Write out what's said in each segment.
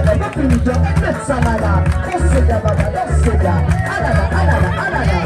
alala, makunito, metsalala, oseda baba, oseda, alala, alala, alala.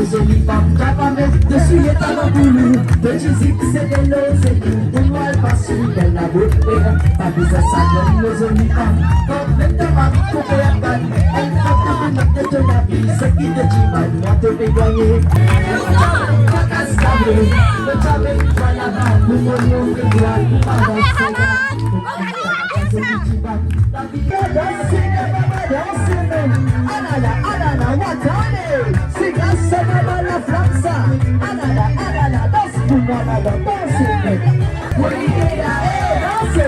Jolie femme, t'as pas mettre dessus les talons boulous. De musique, c'est de l'osé. De moi, elle passe sur elle la beauté. Pas besoin ça donne nos jolies femmes. Comme même ta maman, pour faire la balle. Elle va te mettre de la vie. Ce qui te dit mal, moi te fais gagner. Pas cascade. Le jamais, toi là-bas. Pour mon nom, que toi, pour ma danse. La vie est dansée, maman, dansée. Alala, alala, watane. C'est grâce à maman la flamsa. Alala, alala, danse pour moi, la danse. Oui, danse.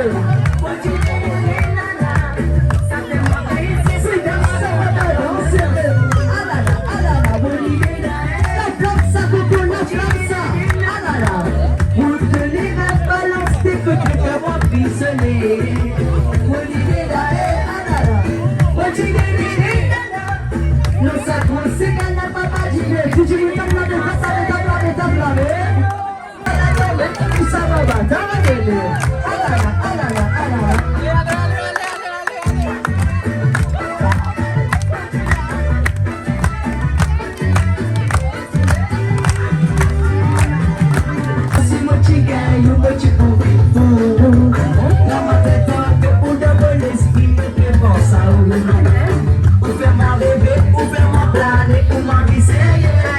C'est grâce à maman danse. Alala, alala, oui. La flamsa, coucou, la flamsa. Alala. Pour te les balance, t'es que tu peux moi pisser.